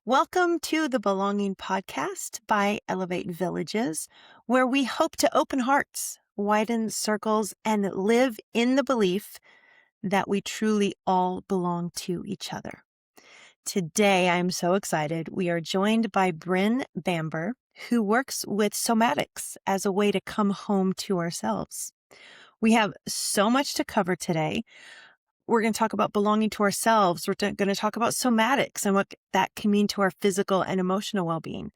Welcome to the Belonging Podcast by Elevate Villages, where we hope to open hearts, widen circles, and live in the belief that we truly all belong to each other. Today, I'm so excited. We are joined by Bryn Bamber, who works with Somatics as a way to come home to ourselves. We have so much to cover today. We're going to talk about belonging to ourselves. We're going to talk about somatics and what that can mean to our physical and emotional well-being.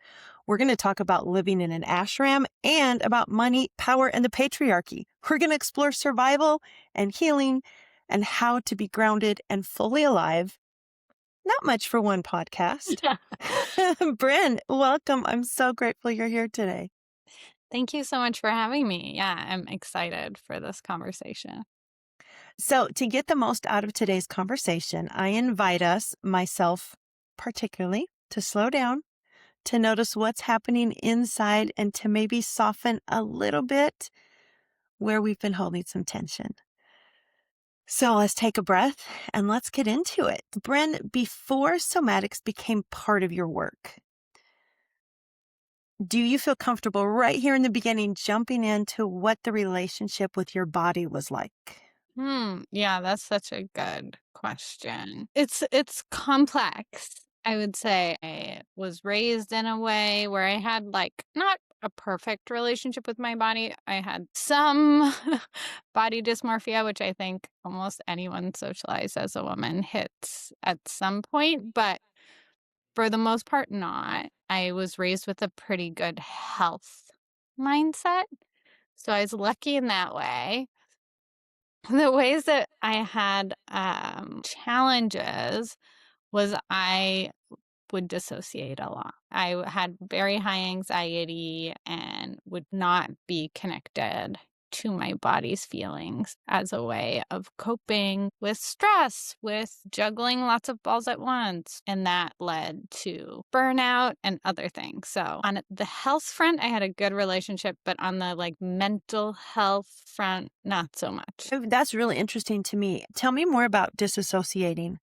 We're going to talk about living in an ashram and about money, power, and the patriarchy. We're going to explore survival and healing and how to be grounded and fully alive. Not much for one podcast. Bryn, welcome. I'm so grateful you're here today. Thank you so much for having me. Yeah, I'm excited for this conversation. So to get the most out of today's conversation, I invite us, myself particularly, to slow down, to notice what's happening inside, and to maybe soften a little bit where we've been holding some tension. So let's take a breath and let's get into it. Bryn, before somatics became part of your work, do you feel comfortable right here in the beginning jumping into what the relationship with your body was like? Yeah, that's such a good question. It's complex. I would say I was raised in a way where I had not a perfect relationship with my body. I had some body dysmorphia, which I think almost anyone socialized as a woman hits at some point, but for the most part not. I was raised with a pretty good health mindset. So I was lucky in that way. The ways that I had challenges was I would dissociate a lot. I had very high anxiety and would not be connected to my body's feelings as a way of coping with stress, with juggling lots of balls at once. And that led to burnout and other things. So on the health front, I had a good relationship, but on the mental health front, not so much. That's really interesting to me. Tell me more about disassociating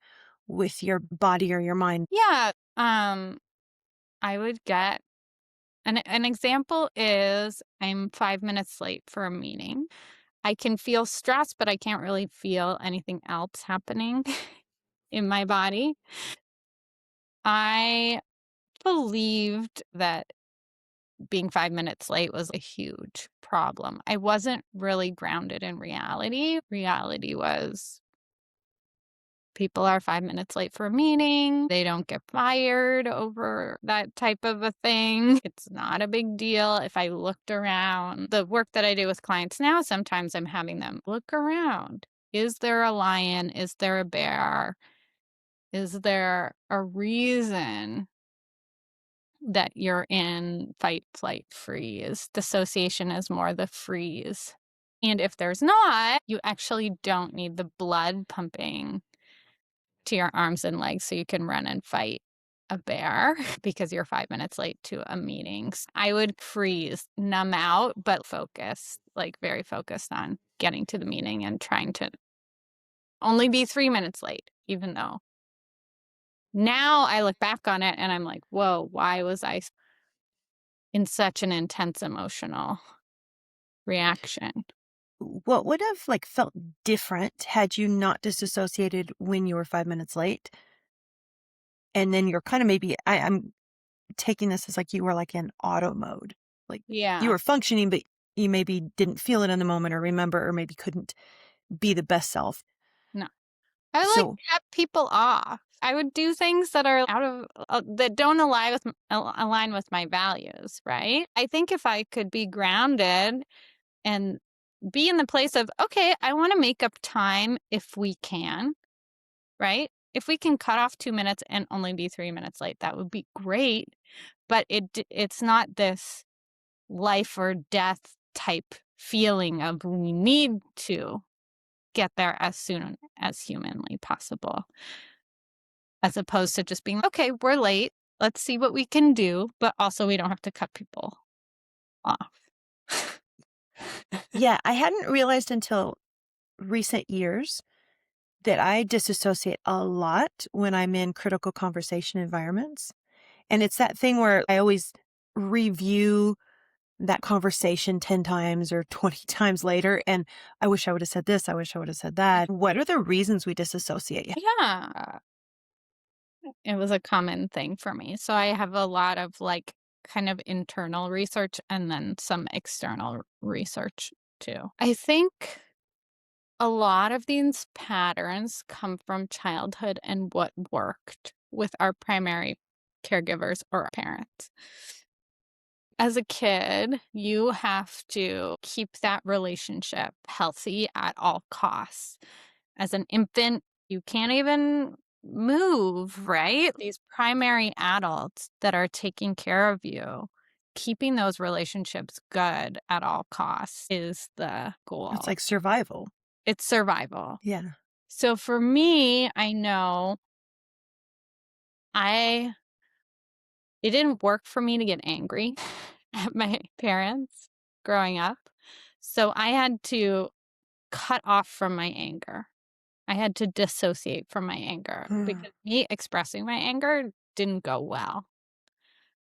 with your body or your mind. Yeah. I would get an example is I'm 5 minutes late for a meeting. I can feel stress, but I can't really feel anything else happening in my body. I believed that being 5 minutes late was a huge problem. I wasn't really grounded in reality. Reality was people are 5 minutes late for a meeting. They don't get fired over that type of a thing. It's not a big deal. If I looked around, the work that I do with clients now, sometimes I'm having them look around. Is there a lion? Is there a bear? Is there a reason that you're in fight, flight, freeze? Dissociation is more the freeze. And if there's not, you actually don't need the blood pumping to your arms and legs so you can run and fight a bear because you're 5 minutes late to a meeting. I would freeze, numb out, but focus, very focused on getting to the meeting and trying to only be 3 minutes late, even though now I look back on it and I'm like, whoa, why was I in such an intense emotional reaction? What would have felt different had you not disassociated when you were 5 minutes late? And then you're kind of maybe, I'm taking this as you were in auto mode. You Yeah. were functioning, but you maybe didn't feel it in the moment or remember, or maybe couldn't be the best self. No. I So cut people off. I would do things that are out of that don't align with my values, right? I think if I could be grounded and be in the place of, okay, I want to make up time if we can, right? If we can cut off 2 minutes and only be 3 minutes late, that would be great. But it's not this life or death type feeling of we need to get there as soon as humanly possible, as opposed to just being, okay, we're late. Let's see what we can do. But also we don't have to cut people off. yeah, I hadn't realized until recent years that I disassociate a lot when I'm in critical conversation environments. And it's that thing where I always review that conversation 10 times or 20 times later. And I wish I would have said this. I wish I would have said that. What are the reasons we disassociate? Yeah. It was a common thing for me. So I have a lot of like kind of internal research and then some external research too. I think a lot of these patterns come from childhood and what worked with our primary caregivers or parents. As a kid, you have to keep that relationship healthy at all costs. As an infant, you can't even move, right? These primary adults that are taking care of you, keeping those relationships good at all costs is the goal. It's like survival. It's survival. Yeah. So for me, I know it didn't work for me to get angry at my parents growing up. So I had to cut off from my anger. I had to dissociate from my anger because me expressing my anger didn't go well.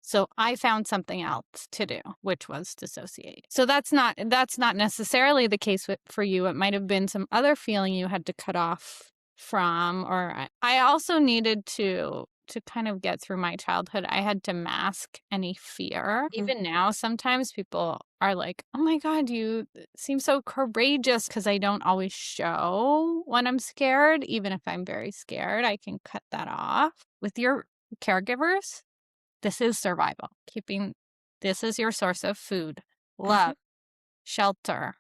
So I found something else to do, which was dissociate. So that's not necessarily the case for you. It might have been some other feeling you had to cut off from, or I also needed to kind of get through my childhood. I had to mask any fear. Even now, sometimes people are like, "Oh my God, you seem so courageous," because I don't always show when I'm scared. Even if I'm very scared, I can cut that off. With your caregivers, this is survival. This is your source of food, love, shelter,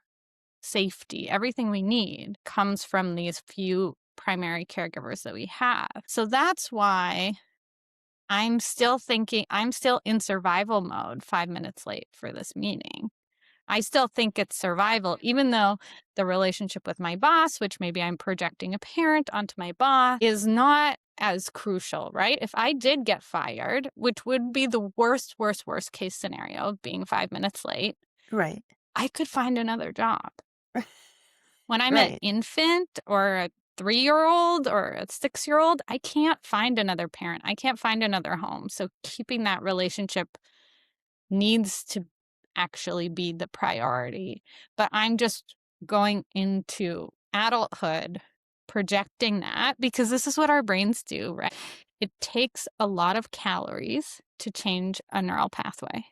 safety. Everything we need comes from these few primary caregivers that we have. So that's why I'm still in survival mode 5 minutes late for this meeting. I still think it's survival, even though the relationship with my boss, which maybe I'm projecting a parent onto my boss, is not as crucial, right? If I did get fired, which would be the worst case scenario of being 5 minutes late, Right. I could find another job. When I'm an Right. infant or a 3-year-old or a 6-year-old, I can't find another parent. I can't find another home. So keeping that relationship needs to actually be the priority. But I'm just going into adulthood projecting that because this is what our brains do, right? It takes a lot of calories to change a neural pathway.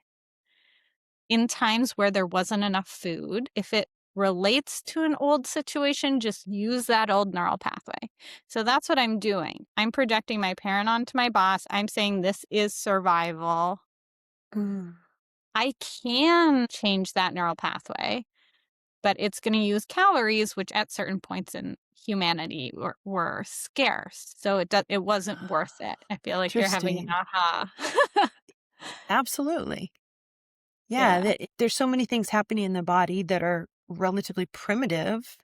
In times where there wasn't enough food, if it relates to an old situation, just use that old neural pathway. So that's what I'm doing. I'm projecting my parent onto my boss. I'm saying this is survival. I can change that neural pathway, but it's going to use calories, which at certain points in humanity were scarce. So it wasn't worth it. I feel like you're having an Interesting. aha. Absolutely. Yeah. Yeah. There's so many things happening in the body that are relatively primitive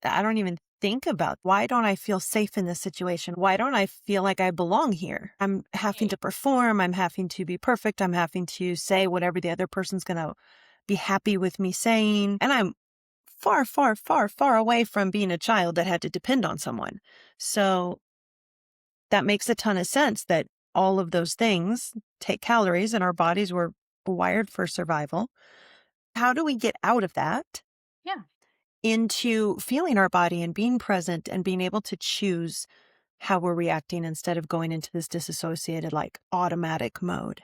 that I don't even think about. Why don't I feel safe in this situation? Why don't I feel like I belong here? I'm having to perform. I'm having to be perfect. I'm having to say whatever the other person's going to be happy with me saying. And I'm far, far, far, far away from being a child that had to depend on someone. So that makes a ton of sense that all of those things take calories and our bodies were wired for survival. How do we get out of that Yeah. into feeling our body and being present and being able to choose how we're reacting instead of going into this disassociated, like automatic mode?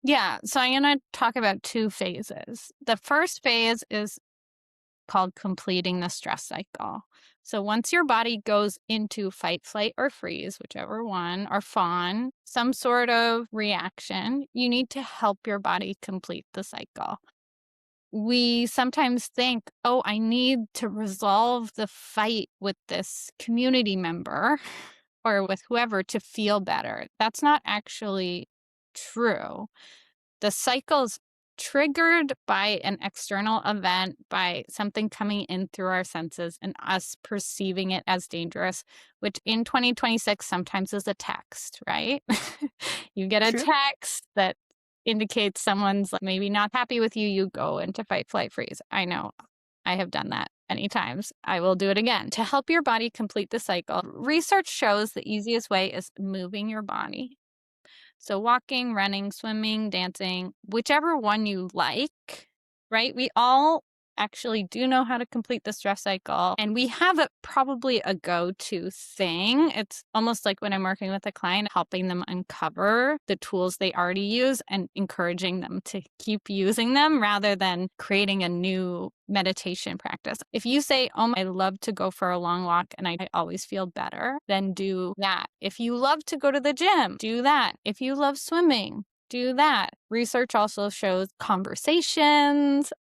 Yeah. So I'm going to talk about 2 phases. The first phase is called completing the stress cycle. So once your body goes into fight, flight, or freeze, whichever one, or fawn, some sort of reaction, you need to help your body complete the cycle. We sometimes think, oh, I need to resolve the fight with this community member or with whoever to feel better. That's not actually true. The cycle's triggered by an external event, by something coming in through our senses and us perceiving it as dangerous, which in 2026 sometimes is a text, right? You get a True. text that indicates someone's like, maybe not happy with you, you go into fight, flight, freeze. I know I have done that many times. I will do it again. To help your body complete the cycle, research shows the easiest way is moving your body. So walking, running, swimming, dancing, whichever one you like, right? We all actually do know how to complete the stress cycle, and we have probably a go-to thing. It's almost like when I'm working with a client, helping them uncover the tools they already use and encouraging them to keep using them rather than creating a new meditation practice. If you say, oh, I love to go for a long walk and I always feel better, then do that. If you love to go to the gym, do that. If you love swimming, do that. Research also shows conversations,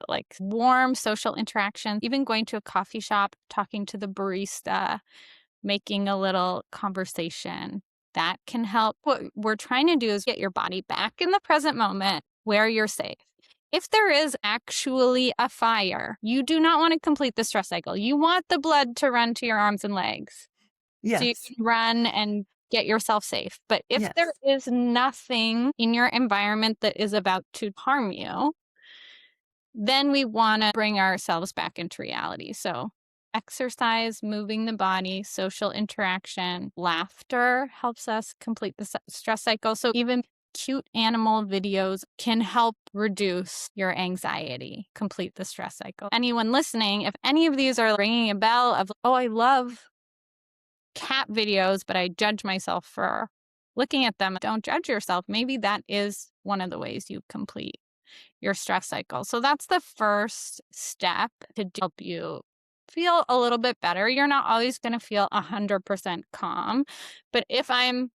like warm social interaction, even going to a coffee shop, talking to the barista, making a little conversation, that can help. What we're trying to do is get your body back in the present moment where you're safe. If there is actually a fire, you do not want to complete the stress cycle. You want the blood to run to your arms and legs so you Yes. can run and get yourself safe. But if there Yes. is nothing in your environment that is about to harm you, then we want to bring ourselves back into reality. So exercise, moving the body, social interaction, laughter helps us complete the stress cycle. So even cute animal videos can help reduce your anxiety, complete the stress cycle. Anyone listening, if any of these are ringing a bell of, oh, I love cat videos, but I judge myself for looking at them, don't judge yourself. Maybe that is one of the ways you complete your stress cycle. So that's the first step to help you feel a little bit better. You're not always going to feel 100% calm, but if I'm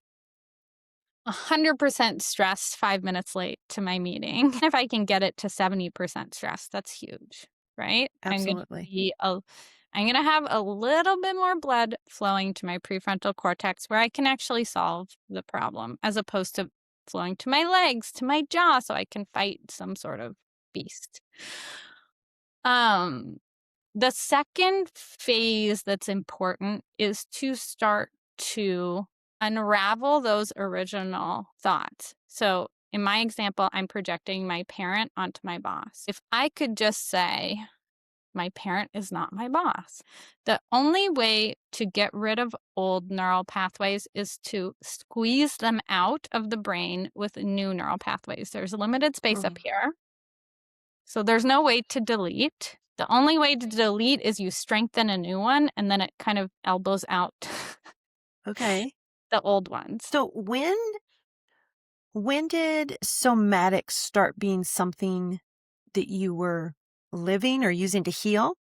100% stressed 5 minutes late to my meeting, if I can get it to 70% stress, that's huge, right? Absolutely. I'm going to have a little bit more blood flowing to my prefrontal cortex where I can actually solve the problem as opposed to flowing to my legs, to my jaw, so I can fight some sort of beast. The second phase that's important is to start to unravel those original thoughts. So in my example, I'm projecting my parent onto my boss. If I could just say, my parent is not my boss. The only way to get rid of old neural pathways is to squeeze them out of the brain with new neural pathways. There's limited space up here. So there's no way to delete. The only way to delete is you strengthen a new one, and then it kind of elbows out Okay. the old ones. So when did somatics start being something that you were living or using to heal?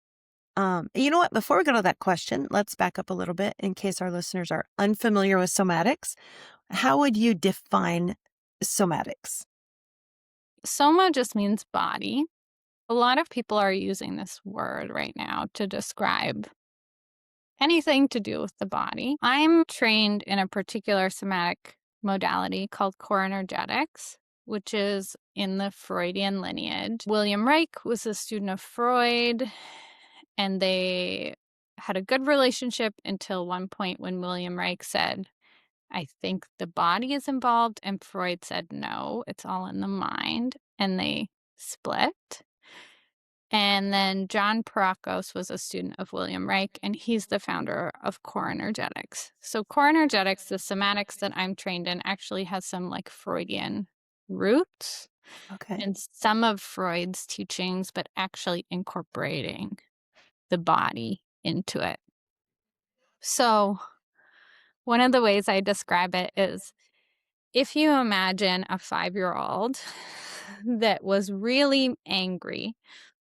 You know what? Before we go to that question, let's back up a little bit in case our listeners are unfamiliar with somatics. How would you define somatics? Soma just means body. A lot of people are using this word right now to describe anything to do with the body. I'm trained in a particular somatic modality called core energetics, which is in the Freudian lineage. William Reich was a student of Freud, and they had a good relationship until one point when William Reich said, I think the body is involved, and Freud said, no, it's all in the mind, and they split. And then John Parakos was a student of William Reich, and he's the founder of core energetics. So core energetics, the somatics that I'm trained in, actually has some like Freudian roots Okay. and some of Freud's teachings, but actually incorporating the body into it. So one of the ways I describe it is if you imagine a 5-year-old that was really angry,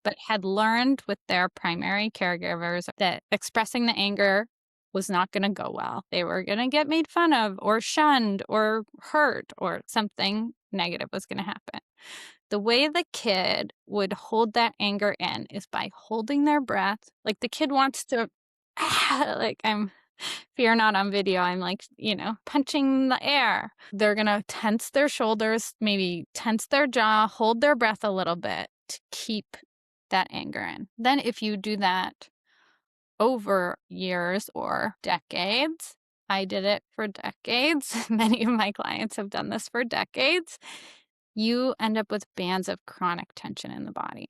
but had learned with their primary caregivers that expressing the anger was not going to go well. They were going to get made fun of or shunned or hurt or something negative was going to happen. The way the kid would hold that anger in is by holding their breath. Like the kid wants to, like if you're not on video, I'm like, punching the air. They're going to tense their shoulders, maybe tense their jaw, hold their breath a little bit to keep that anger in. Then if you do that over years or decades, I did it for decades. Many of my clients have done this for decades. You end up with bands of chronic tension in the body.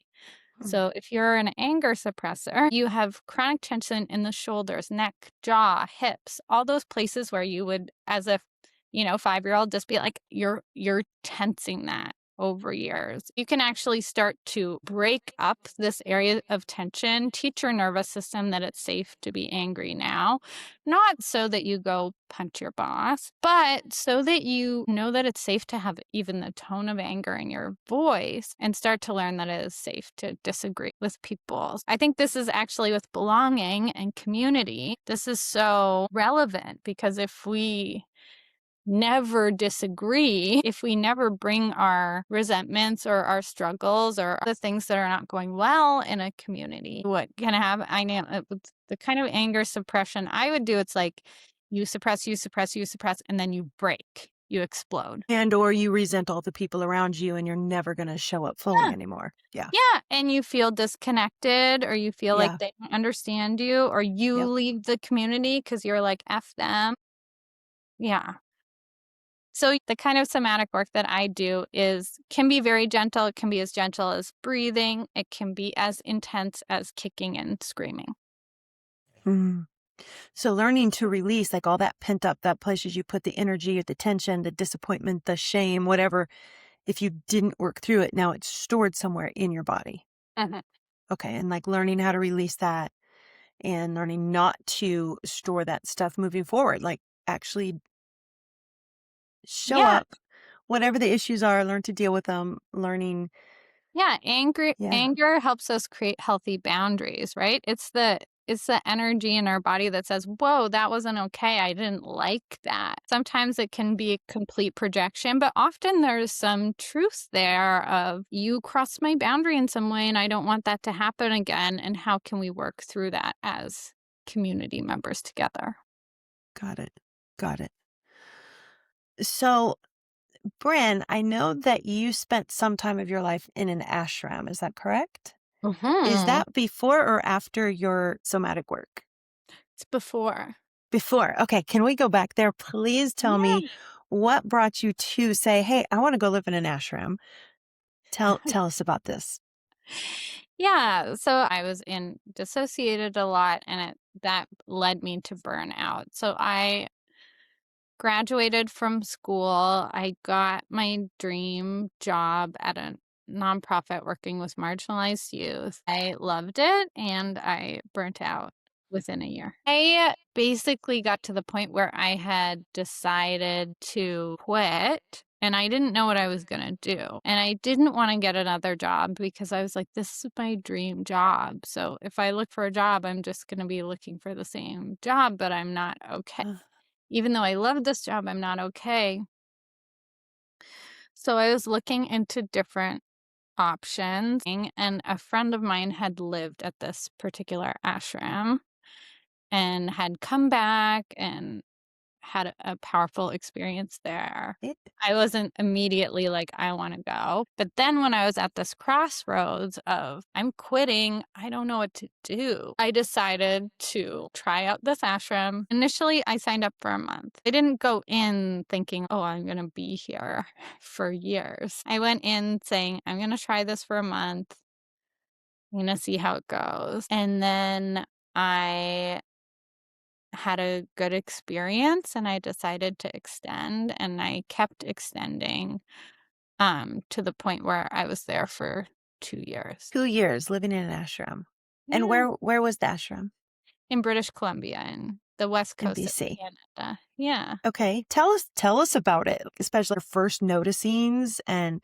So if you're an anger suppressor, you have chronic tension in the shoulders, neck, jaw, hips, all those places where you would, as if 5-year-old, just be like, you're tensing that over years. You can actually start to break up this area of tension, teach your nervous system that it's safe to be angry now, not so that you go punch your boss, but so that you know that it's safe to have even the tone of anger in your voice and start to learn that it is safe to disagree with people. I think this is actually with belonging and community. This is so relevant because if we never disagree, if we never bring our resentments or our struggles or the things that are not going well in a community, what can happen? I know with the kind of anger suppression I would do, it's like you suppress, you suppress, you suppress, and then you break, you explode. And or you resent all the people around you and you're never going to show up fully Yeah. anymore. Yeah. Yeah. And you feel disconnected or you feel like Yeah. they don't understand you or you Yep. leave the community because you're like, F them. Yeah. So the kind of somatic work that I do can be very gentle. It can be as gentle as breathing. It can be as intense as kicking and screaming. Mm. So learning to release like all that pent up, that places you put the energy, the tension, the disappointment, the shame, whatever. If you didn't work through it, now it's stored somewhere in your body. Mhm. Okay. And like learning how to release that and learning not to store that stuff moving forward. Like actually show Yeah. up, whatever the issues are, learn to deal with them, learning. Yeah. Yeah. Anger helps us create healthy boundaries, right? It's the energy in our body that says, whoa, that wasn't okay. I didn't like that. Sometimes it can be a complete projection, but often there's some truth there of you crossed my boundary in some way and I don't want that to happen again. And how can we work through that as community members together? Got it. Got it. So, Bryn, I know that you spent some time of your life in an ashram. Is that correct? Is Hmm. that before or after your somatic work? It's before. Before. Okay. Can we go back there? Please tell me Yeah. what brought you to say, hey, I want to go live in an ashram. Tell us about this. Yeah, so I was in dissociated a lot and that led me to burnout. So I graduated from school. I got my dream job at a nonprofit working with marginalized youth. I loved it and I burnt out within a year. I basically got to the point where I had decided to quit and I didn't know what I was going to do. And I didn't want to get another job because I was like, this is my dream job. So if I look for a job, I'm just going to be looking for the same job, but I'm not okay. Uh, Even though I love this job, I'm not okay. So I was looking into different options, and a friend of mine had lived at this particular ashram and had come back and had a powerful experience there. it, I wasn't immediately like, I want to go. But then when I was at this crossroads of, I'm quitting, I don't know what to do, I decided to try out this ashram. Initially, I signed up for a month. I didn't go in thinking, oh, I'm going to be here for years. I went in saying, I'm going to try this for a month. I'm going to see how it goes. And then I had a good experience and I decided to extend and I kept extending to the point where I was there for 2 years. 2 years living in an ashram. And Yeah. where was the ashram? In British Columbia in the west In coast of BC. Canada. Yeah. Okay. Tell us about it, especially your first noticings. And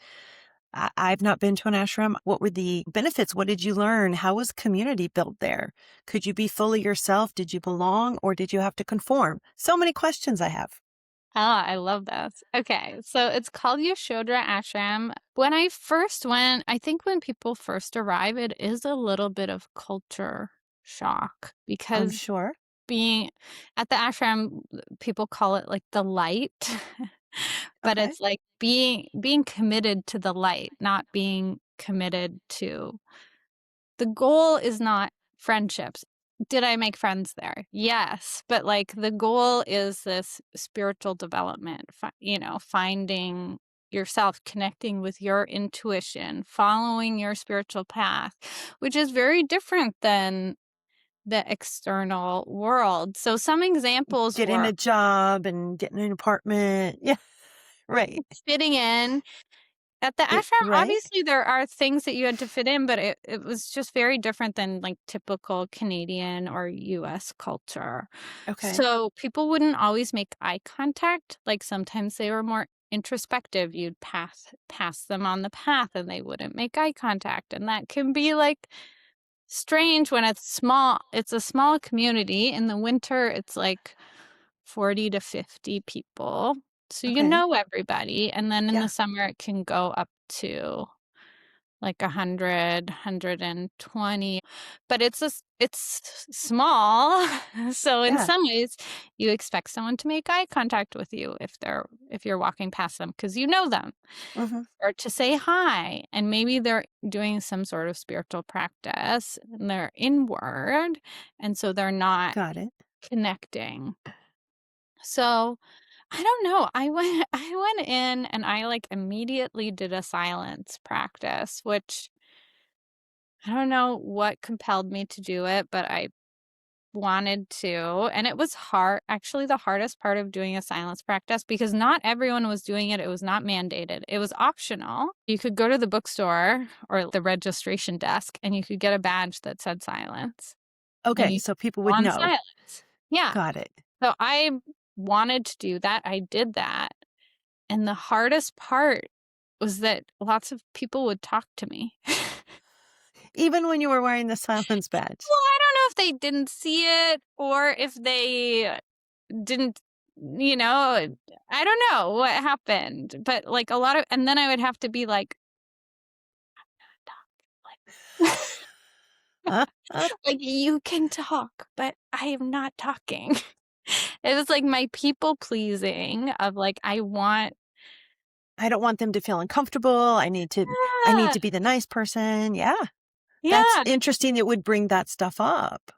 I've not been to an ashram. What were the benefits? What did you learn? How was community built there? Could you be fully yourself? Did you belong or did you have to conform? So many questions I have. Ah, I love this. Okay, so it's called Yashodhara Ashram. When I first went, I think when people first arrive, it is a little bit of culture shock I'm because sure. being at the ashram, people call it like the light, but Okay. it's like being committed to the light, not being committed to the goal is not friendships. Did I make friends there? Yes, but like the goal is this spiritual development, finding yourself, connecting with your intuition, following your spiritual path, which is very different than the external world. So some examples Getting were a job and getting an apartment. Yeah, right. fitting in. At the ashram, Right? obviously, there are things that you had to fit in, but it was just very different than, like, typical Canadian or US culture. Okay. So, people wouldn't always make eye contact, like, sometimes they were more introspective. You'd pass them on the path, and they wouldn't make eye contact, and that can be, like, strange when it's small. It's a small community. In the winter, it's, like, 40 to 50 people. So you Okay. know everybody, and then in the Yeah. summer, it can go up to, like, 100, but it's small, so in Yeah. some ways, you expect someone to make eye contact with you if you're walking past them because you know them, Hmm. or to say hi, and maybe they're doing some sort of spiritual practice, and they're inward, and so they're not Got it. connecting. So, I don't know, I went in and I, like, immediately did a silence practice, which I don't know what compelled me to do it, but I wanted to, and it was hard. Actually, the hardest part of doing a silence practice, because not everyone was doing it, it was not mandated, it was optional. You could go to the bookstore or the registration desk, and you could get a badge that said silence, and Okay. you So people go would on know. silence. Yeah. Got it. So I wanted to do that, I did that, and the hardest part was that lots of people would talk to me. Even when you were wearing the silence badge. Well, I don't know if they didn't see it or if they didn't, I don't know what happened, but, like, a lot of and then I would have to be like, like Huh? Huh? like, "You can talk, but I am not talking." It was like my people pleasing of, like, I want. I don't want them to feel uncomfortable. I need Yeah, to be the nice person. Yeah. That's yeah, interesting. It would bring that stuff up.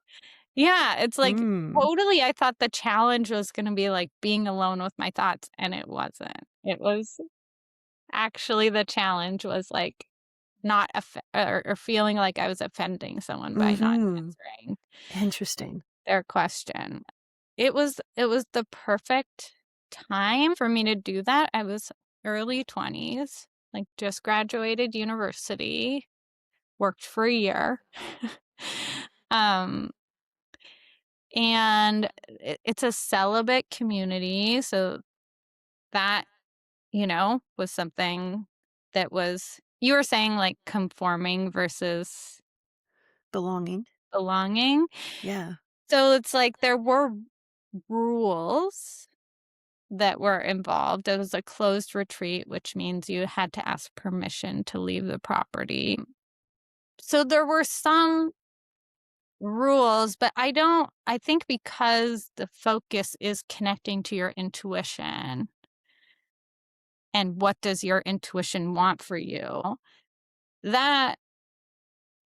yeah, it's like, Mm. totally I thought the challenge was gonna be, like, being alone with my thoughts, and it wasn't. It was actually the challenge was, like, not or feeling like I was offending someone by not Mhm. answering Interesting. their question. It was the perfect time for me to do that. I was early 20s, like, just graduated university, worked for a year. Um, and it's a celibate community, so that, was something that was you were saying, like, conforming versus Belonging. belonging. Yeah. So it's like there were rules that were involved. It was a closed retreat, which means you had to ask permission to leave the property. So there were some rules, but I think because the focus is connecting to your intuition and what does your intuition want for you, that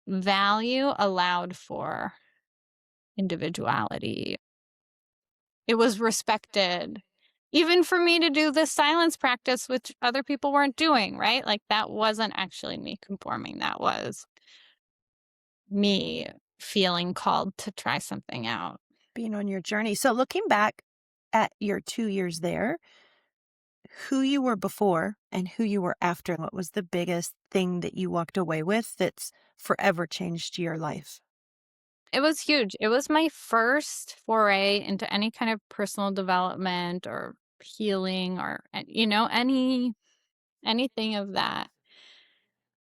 value allowed for individuality. It was respected. Even for me to do this silence practice, which other people weren't doing, right? Like, that wasn't actually me conforming. That was me feeling called to try something out. Being on your journey. So looking back at your 2 years there, who you were before and who you were after, what was the biggest thing that you walked away with that's forever changed your life? It was huge. It was my first foray into any kind of personal development or healing or, anything of that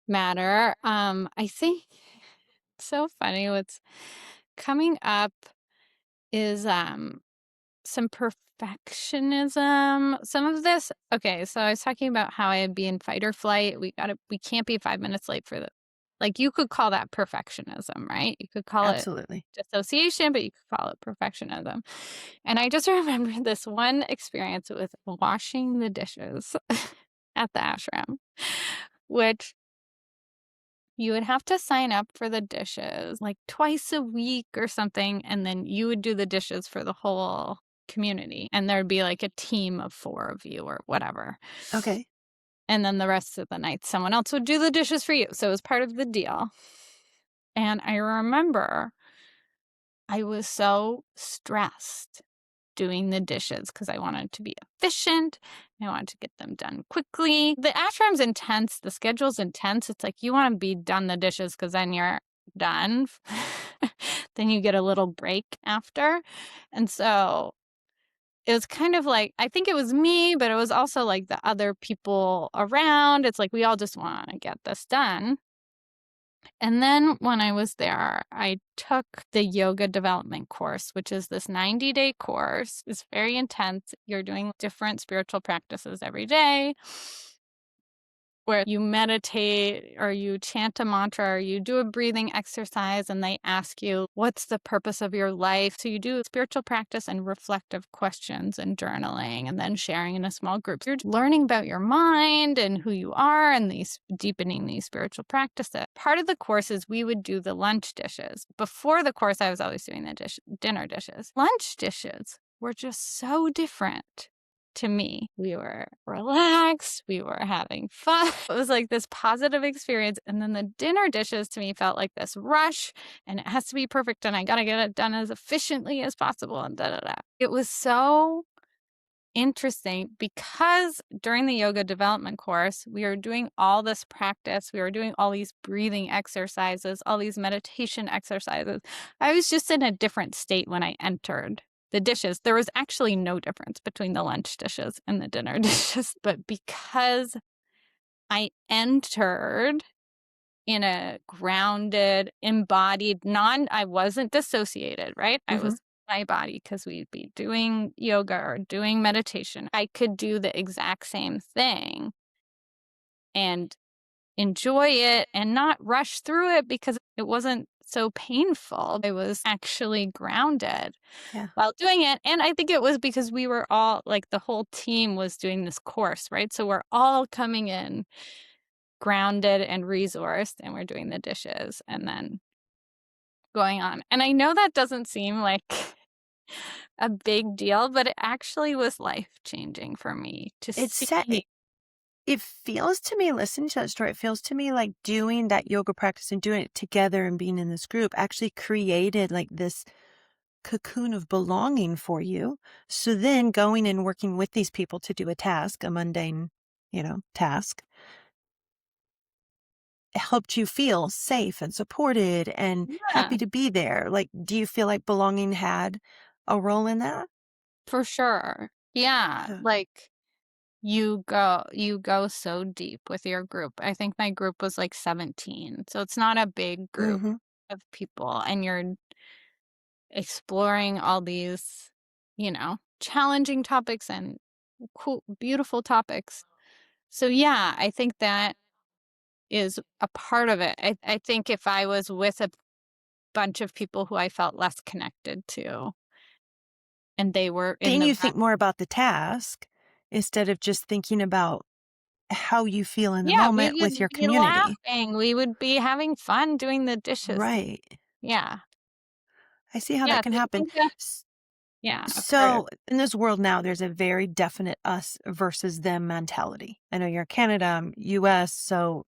matter. I think it's so funny what's coming up is some perfectionism. Some of this, okay, so I was talking about how I'd be in fight or flight. We can't be 5 minutes late for the, like, you could call that perfectionism, right? You could call it Absolutely. dissociation, but you could call it perfectionism. And I just remember this one experience with washing the dishes at the ashram, which you would have to sign up for the dishes like twice a week or something, and then you would do the dishes for the whole community, and there'd be like a team of 4 of you or whatever. Okay. And then the rest of the night, someone else would do the dishes for you, so it was part of the deal. And I remember I was so stressed doing the dishes because I wanted to be efficient. I wanted to get them done quickly. The ashram's intense. The schedule's intense. It's like you want to be done the dishes because then you're done. Then you get a little break after. And so it was kind of like, I think it was me, but it was also like the other people around. It's like we all just want to get this done. And then when I was there, I took the yoga development course, which is this 90-day course. It's very intense. You're doing different spiritual practices every day, where you meditate or you chant a mantra or you do a breathing exercise, and they ask you, what's the purpose of your life? So you do spiritual practice and reflective questions and journaling, and then sharing in a small group. You're learning about your mind and who you are, and deepening these spiritual practices. Part of the course is we would do the lunch dishes. Before the course, I was always doing the dinner dishes. Lunch dishes were just so different to me. We were relaxed. We were having fun. It was like this positive experience. And then the dinner dishes to me felt like this rush, and it has to be perfect, and I got to get it done as efficiently as possible, and da da da. It was so interesting because during the yoga development course, we were doing all this practice. We were doing all these breathing exercises, all these meditation exercises. I was just in a different state when I entered the dishes. There was actually no difference between the lunch dishes and the dinner dishes. But because I entered in a grounded, embodied, I wasn't dissociated, right? I Mm-hmm. was my body because we'd be doing yoga or doing meditation. I could do the exact same thing and enjoy it and not rush through it because it wasn't so painful. I was actually grounded Yeah. while doing it. And I think it was because we were all like the whole team was doing this course, right? So we're all coming in grounded and resourced, and we're doing the dishes and then going on. And I know that doesn't seem like a big deal, but it actually was life-changing for me to It's set. see. It feels to me, listening to that story, it feels to me like doing that yoga practice and doing it together and being in this group actually created like this cocoon of belonging for you. So then going and working with these people to do a task, a mundane, task, helped you feel safe and supported and Yeah, happy to be there. Like, do you feel like belonging had a role in that? for sure. Yeah, Yeah. like you go so deep with your group. I think my group was like 17. So it's not a big group Mm-hmm. of people, and you're exploring all these, challenging topics and cool, beautiful topics. So yeah, I think that is a part of it. I think if I was with a bunch of people who I felt less connected to, and they were in Then the you think more about the task instead of just thinking about how you feel in the yeah, we moment with would your be community. laughing. We would be having fun doing the dishes. Right. Yeah. I see how Yeah. that can So I happen. think that, yeah, for So in this world now, there's a very definite us versus them mentality. I know you're in Canada, I'm US, so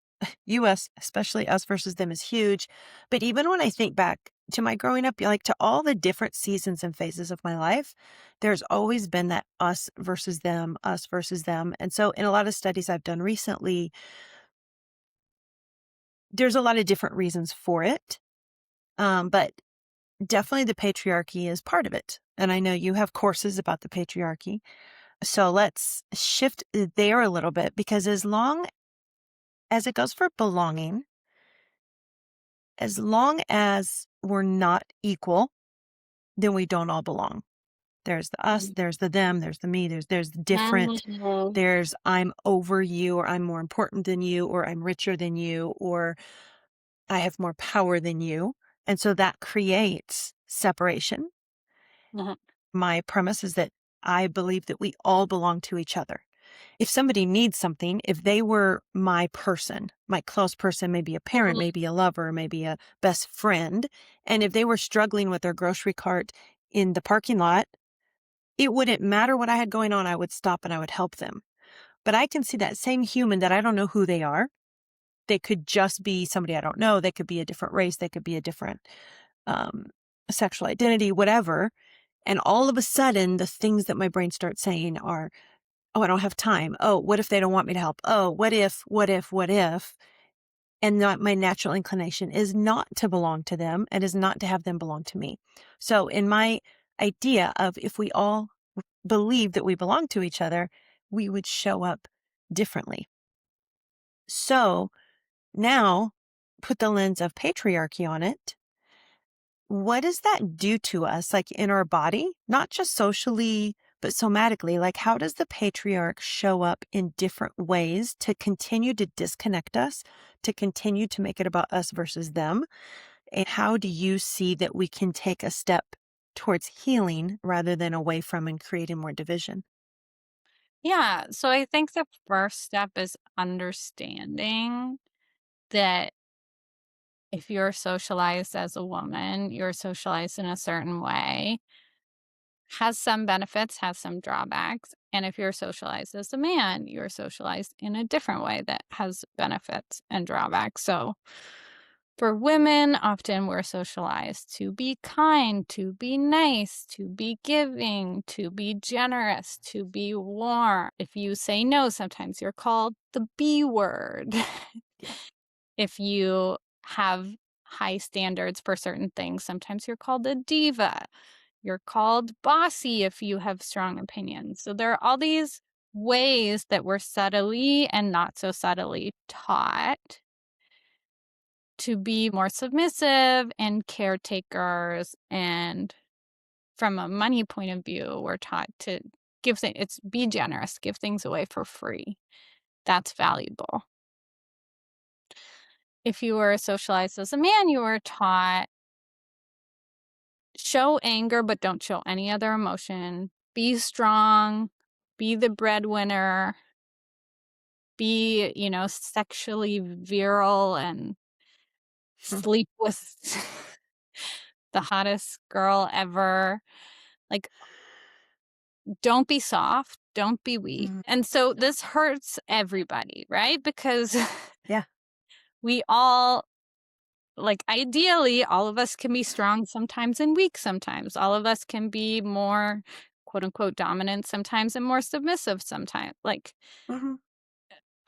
US, especially us versus them is huge. But even when I think back to my growing up, like to all the different seasons and phases of my life, there's always been that us versus them, us versus them. And so in a lot of studies I've done recently, there's a lot of different reasons for it. But definitely the patriarchy is part of it. And I know you have courses about the patriarchy. So let's shift there a little bit because as long as it goes for belonging, as long as we're not equal, then we don't all belong. There's the us, there's the them, there's the me, there's the different. Mhm. There's I'm over you, or I'm more important than you, or I'm richer than you, or I have more power than you. And so that creates separation. Mhm. My premise is that I believe that we all belong to each other. If somebody needs something, if they were my person, my close person, maybe a parent, maybe a lover, maybe a best friend, and if they were struggling with their grocery cart in the parking lot, it wouldn't matter what I had going on. I would stop and I would help them. But I can see that same human that I don't know who they are. They could just be somebody I don't know. They could be a different race. They could be a different um, sexual identity, whatever. And all of a sudden, the things that my brain starts saying are, oh, I don't have time. Oh, what if they don't want me to help? Oh, what if, what if, what if? And not my natural inclination is not to belong to them and is not to have them belong to me. So in my idea of if we all believe that we belong to each other, we would show up differently. So now put the lens of patriarchy on it. What does that do to us, like in our body, not just socially, but somatically? Like, how does the patriarch show up in different ways to continue to disconnect us, to continue to make it about us versus them? And how do you see that we can take a step towards healing rather than away from and creating more division? Yeah. So I think the first step is understanding that if you're socialized as a woman, you're socialized in a certain way, has some benefits, has some drawbacks. And if you're socialized as a man, you're socialized in a different way that has benefits and drawbacks. So for women, often we're socialized to be kind, to be nice, to be giving, to be generous, to be warm. If you say no, sometimes you're called the B word. Yeah. If you have high standards for certain things, sometimes you're called a diva. You're called bossy if you have strong opinions. So there are all these ways that we're subtly and not so subtly taught to be more submissive and caretakers. And from a money point of view, we're taught to give things, it's be generous, give things away for free. That's valuable. If you were socialized as a man, you were taught show anger, but don't show any other emotion. Be strong, be the breadwinner, be, sexually virile and Mm, sleep with the hottest girl ever. Like, don't be soft, don't be weak. mm, And so this hurts everybody, right? Because yeah. we all, like, ideally, all of us can be strong sometimes and weak sometimes. All of us can be more, quote unquote, dominant sometimes and more submissive sometimes. Like, Hmm.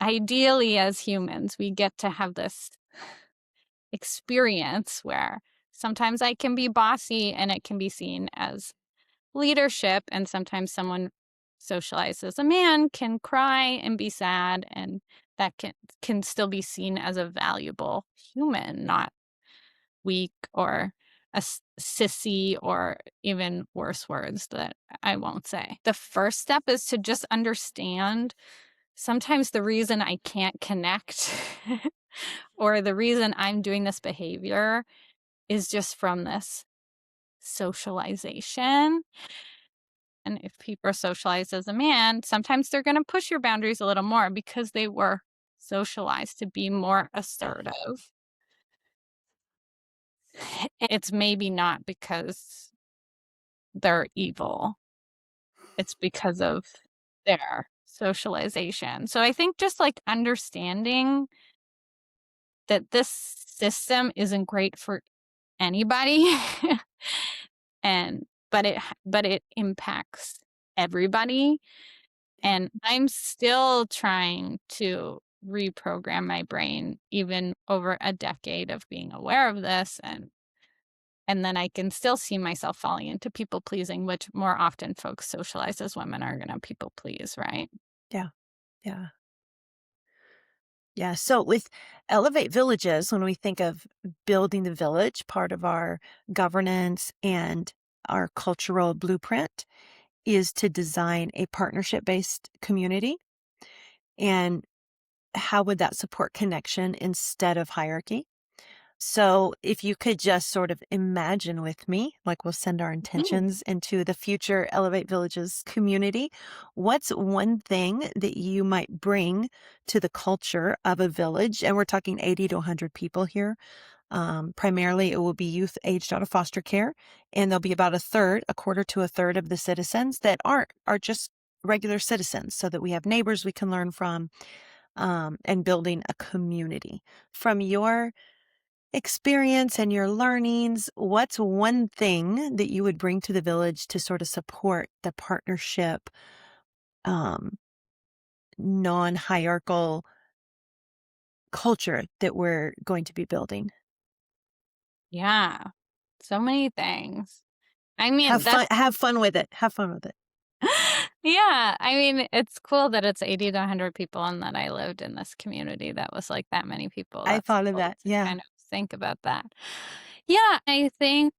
ideally, as humans, we get to have this experience where sometimes I can be bossy and it can be seen as leadership, and sometimes someone socialized as a man can cry and be sad, and that can still be seen as a valuable human, not weak or a sissy or even worse words that I won't say. The first step is to just understand sometimes the reason I can't connect or the reason I'm doing this behavior is just from this socialization. And if people are socialized as a man, sometimes they're going to push your boundaries a little more because they were socialized to be more assertive. It's maybe not because they're evil, it's because of their socialization. So I think just like understanding that this system isn't great for anybody and but it impacts everybody. Yeah. And I'm still trying to reprogram my brain even over a decade of being aware of this, and then I can still see myself falling into people pleasing, which more often folks socialized as women are gonna people please, right? Yeah. Yeah. Yeah. So with Elevate Villages, when we think of building the village, part of our governance and our cultural blueprint is to design a partnership based community. And how would that support connection instead of hierarchy? So, if you could just sort of imagine with me, like we'll send our Mhm. intentions into the future Elevate Villages community, what's one thing that you might bring to the culture of a village? And we're talking 80 to 100 people here. Primarily, it will be youth aged out of foster care, and there'll be about a quarter to a third of the citizens that are just regular citizens, so that we have neighbors we can learn from, and building a community. From your experience and your learnings, what's one thing that you would bring to the village to sort of support the partnership, um, non-hierarchical culture that we're going to be building? Yeah. So many things. I mean, that's Have fun with it. Have fun with it. yeah, I mean, it's cool that it's 80 to 100 people and that I lived in this community that was like that many people. I That's thought of cool that. to Yeah. kind of think about that. Yeah, I think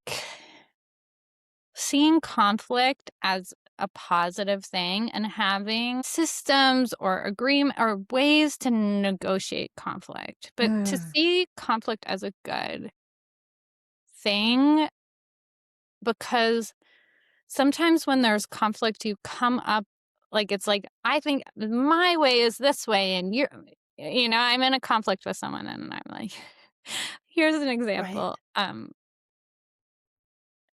seeing conflict as a positive thing and having systems or agreement or ways to negotiate conflict, but to Mm, see conflict as a good thing because sometimes when there's conflict, you come up like it's like, I think my way is this way, and I'm in a conflict with someone, and I'm like, here's an right. example.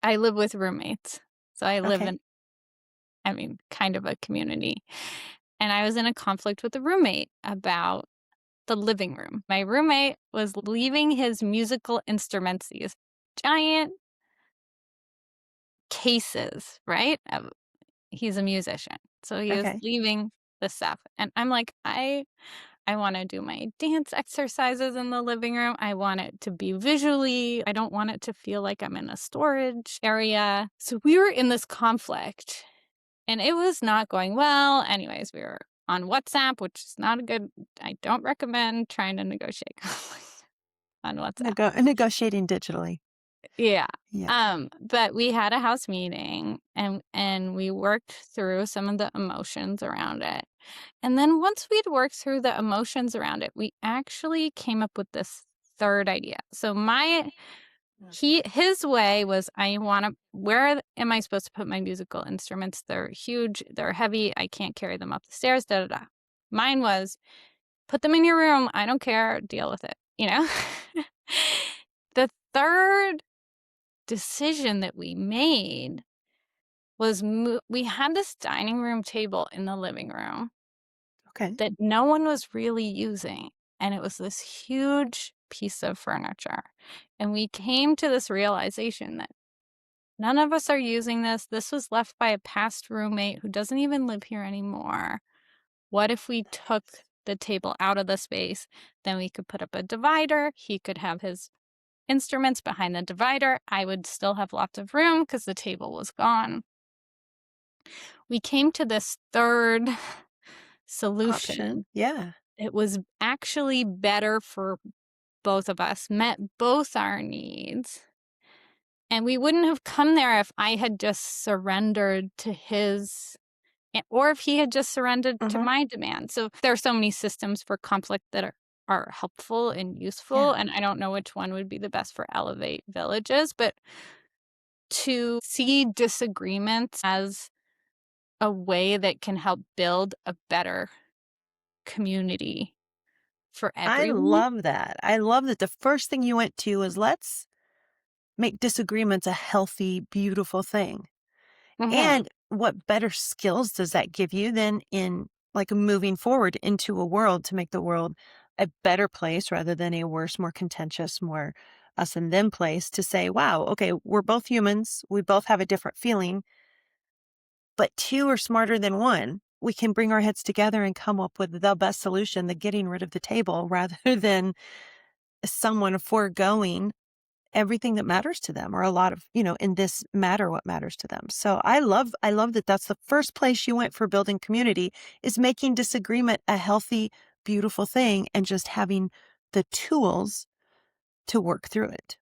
I live with roommates, so I live Okay. in, I mean, kind of a community, and I was in a conflict with a roommate about the living room. My roommate was leaving his musical instruments, these giant cases, right? He's a musician. So he was Okay. leaving the stuff. And I'm like, I want to do my dance exercises in the living room. I want it to be visually. I don't want it to feel like I'm in a storage area. So we were in this conflict and it was not going well. Anyways, we were on WhatsApp, which is not a good, I don't recommend trying to negotiate conflict on WhatsApp. Negotiating digitally. Yeah. Yeah. But we had a house meeting and we worked through some of the emotions around it. And then once we'd worked through the emotions around it, we actually came up with this third idea. So his way was where am I supposed to put my musical instruments? They're huge, they're heavy, I can't carry them up the stairs, da da da. Mine was put them in your room, I don't care, deal with it, you know? The third decision that we made was we had this dining room table in the living room Okay. that no one was really using, and it was this huge piece of furniture. And we came to this realization that none of us are using this. This was left by a past roommate who doesn't even live here anymore. What if we took the table out of the space? Then we could put up a divider. He could have his instruments behind the divider. I would still have lots of room because the table was gone. We came to this third Option. solution. Yeah. It was actually better for both of us, met both our needs. And we wouldn't have come there if I had just surrendered to his, or if he had just surrendered to Uh-huh. my demand. So there are so many systems for conflict that are helpful and useful. Yeah. And I don't know which one would be the best for Elevate Villages, but to see disagreements as a way that can help build a better community for I everyone. love that. I love that the first thing you went to was let's make disagreements a healthy, beautiful thing. Mhm. And what better skills does that give you than in like moving forward into a world to make the world a better place rather than a worse, more contentious, more us and them place to say, wow, okay, we're both humans. We both have a different feeling, but two are smarter than one. We can bring our heads together and come up with the best solution, the getting rid of the table rather than someone foregoing everything that matters to them or a lot of, in this matter, what matters to them. So I love that that's the first place you went for building community is making disagreement a healthy, beautiful thing and just having the tools to work through it.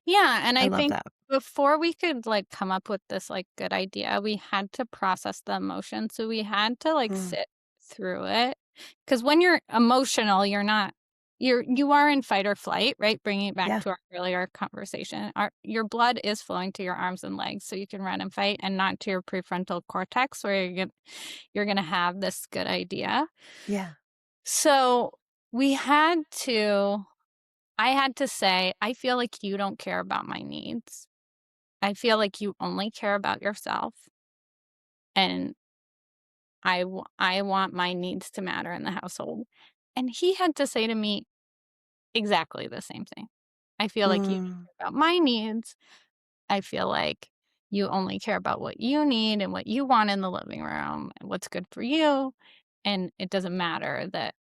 Yeah, and I I love think that. before we could, like, come up with this, like, good idea, we had to process the emotion, so we had to, like, Mm, sit through it. Because when you're emotional, you are in fight or flight, right? Bringing it back yeah. to our earlier conversation. Your blood is flowing to your arms and legs, so you can run and fight, and not to your prefrontal cortex where you're gonna have this good idea. Yeah. So, we had to I had to say, "I feel like you don't care about my needs. I feel like you only care about yourself, and I want my needs to matter in the household." And he had to say to me exactly the same thing. I feel like you don't care about my needs. I feel like you only care about what you need and what you want in the living room and what's good for you. And it doesn't matter that,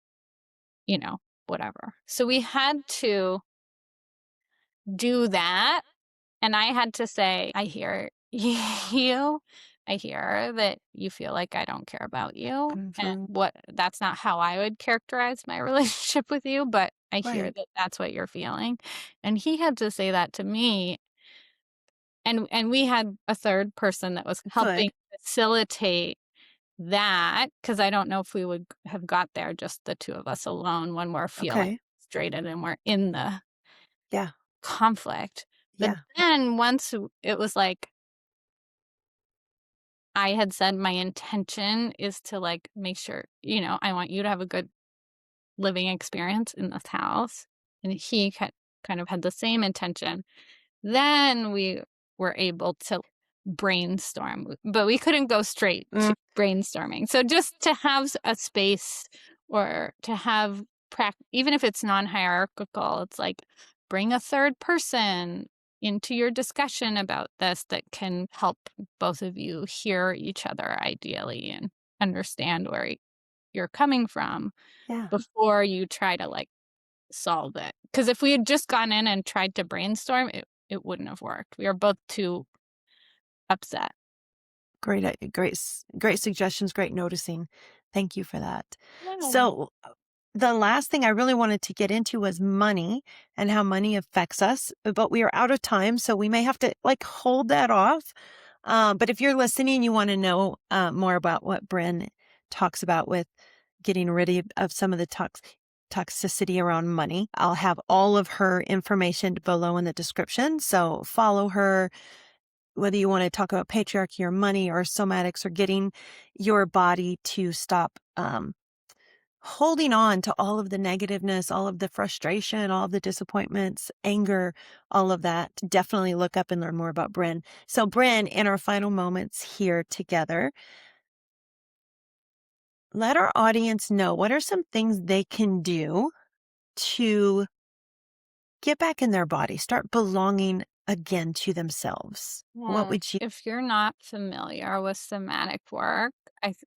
you know, whatever. So we had to do that. And I had to say, I hear you. I hear that you feel like I don't care about you. And that's not how I would characterize my relationship with you, but I hear Right. that that's what you're feeling. And he had to say that to me. And we had a third person that was helping Good. facilitate that, because I don't know if we would have got there just the two of us alone when we're feeling Okay. frustrated and we're in the Yeah. conflict. But Yeah. then once it was like, I had said my intention is to, like, make sure, I want you to have a good living experience in this house, and he kind of had the same intention. Then we were able to brainstorm, but we couldn't go straight Mm, to brainstorming. So just to have a space, or to have even if it's non-hierarchical, it's like, bring a third person into your discussion about this that can help both of you hear each other ideally and understand where you're coming from yeah. before you try to, like, solve it. Because if we had just gone in and tried to brainstorm, it wouldn't have worked. We are both too upset. Great suggestions, great noticing. Thank you for that. Yeah. So, the last thing I really wanted to get into was money and how money affects us, but we are out of time, so we may have to, like, hold that off. But if you're listening, you wanna know, more about what Bryn talks about with getting rid of some of the toxicity around money, I'll have all of her information below in the description, so follow her, whether you want to talk about patriarchy or money or somatics or getting your body to stop holding on to all of the negativeness, all of the frustration, all of the disappointments, anger, all of that. Definitely look up and learn more about Bryn. So, Bryn, in our final moments here together, let our audience know what are some things they can do to get back in their body, start belonging again to themselves. What Yeah. would you? If you're not familiar with somatic work,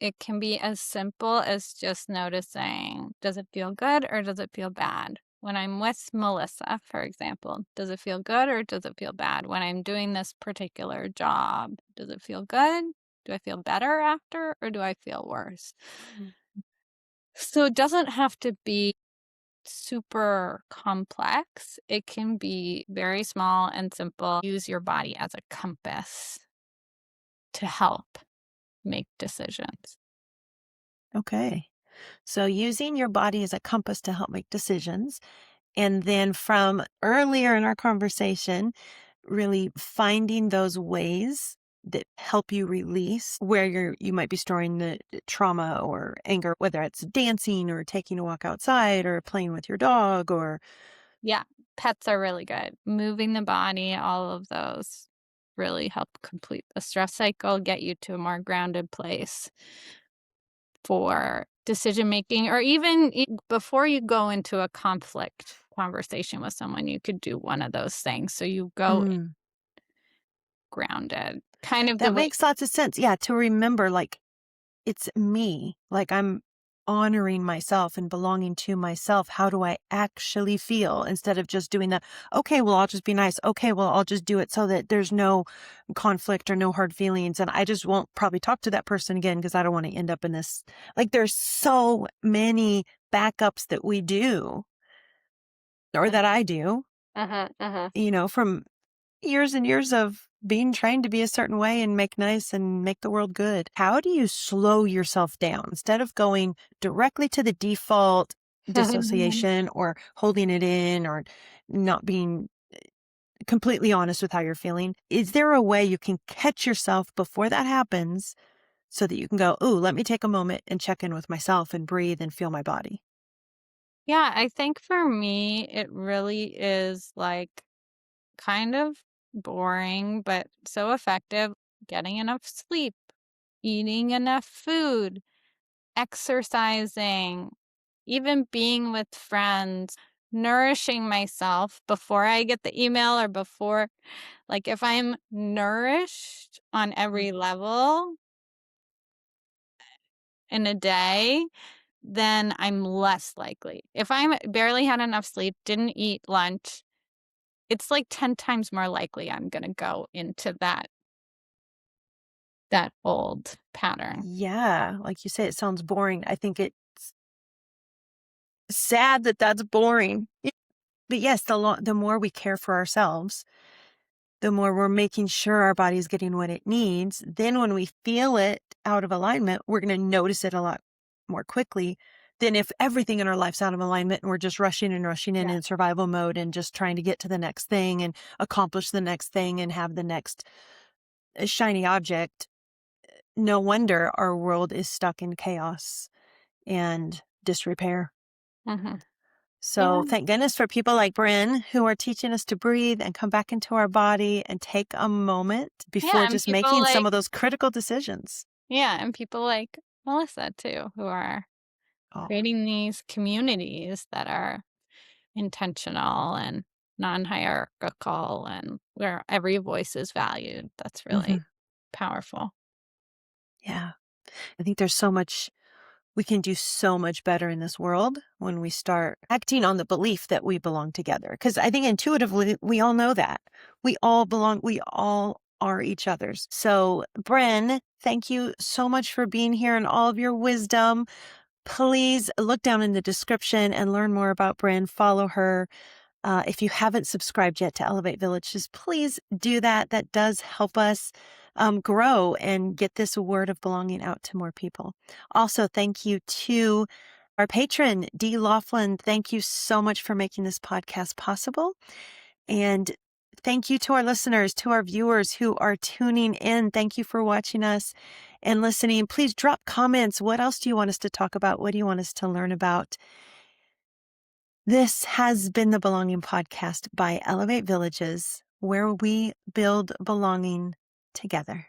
it can be as simple as just noticing, does it feel good or does it feel bad? When I'm with Melissa, for example, does it feel good or does it feel bad? When I'm doing this particular job, does it feel good? Do I feel better after, or do I feel worse? So it doesn't have to be super complex. It can be very small and simple. Use your body as a compass to help make decisions. Okay. So using your body as a compass to help make decisions. And then from earlier in our conversation, really finding those ways that help you release where you might be storing the trauma or anger, whether it's dancing or taking a walk outside or playing with your dog or Yeah, pets are really good. Moving the body, all of those really help complete the stress cycle, get you to a more grounded place for decision making, or even before you go into a conflict conversation with someone, you could do one of those things. So you go mm, grounded, kind of the that way. makes lots of sense. Yeah, to remember like it's me. Like I'm honoring myself and belonging to myself. How do I actually feel instead of just doing that? Okay, well, I'll just be nice. Okay, well, I'll just do it so that there's no conflict or no hard feelings. And I just won't probably talk to that person again because I don't want to end up in this. Like there's so many backups that we do or that I do, Uh-huh, uh-huh. from years and years of being trained to be a certain way and make nice and make the world good. How do you slow yourself down instead of going directly to the default dissociation or holding it in or not being completely honest with how you're feeling? Is there a way you can catch yourself before that happens so that you can go, ooh, let me take a moment and check in with myself and breathe and feel my body? Yeah, I think for me, it really is like kind of boring, but so effective. Getting enough sleep, eating enough food, exercising, even being with friends. nourishing myself before I get the email or before, like, if I'm nourished on every level in a day, then I'm less likely. If I'm barely had enough sleep, didn't eat lunch, it's like 10 times more likely I'm gonna go into that old pattern. Yeah, like you say, it sounds boring. I think it's sad that that's boring. But yes, the more we care for ourselves, the more we're making sure our body's getting what it needs. Then when we feel it out of alignment, we're going to notice it a lot more quickly than if everything in our life's out of alignment and we're just rushing and rushing in survival mode and just trying to get to the next thing and accomplish the next thing and have the next shiny object. No wonder our world is stuck in chaos and disrepair. Mhm. So Yeah. thank goodness for people like Bryn who are teaching us to breathe and come back into our body and take a moment Yeah, before and just people making some like of those critical decisions. people like Melissa too, who are Oh, creating these communities that are intentional and non-hierarchical and where every voice is valued. That's hmm really powerful. yeah. I think there's so much we can do so much better in this world when we start acting on the belief that we belong together. Because I think intuitively, we all know that. We all belong, we all are each other's. So, Bryn, thank you so much for being here and all of your wisdom. Please look down in the description and learn more about Bryn. Follow her. If you haven't subscribed yet to Elevate Villages, please do that. That does help us grow and get this word of belonging out to more people. Also, thank you to our patron, Dee Laughlin. Thank you so much for making this podcast possible. And thank you to our listeners, to our viewers who are tuning in. Thank you for watching us and listening. Please drop comments. What else do you want us to talk about? What do you want us to learn about? This has been the Belonging Podcast by Elevate Villages, where we build belonging together.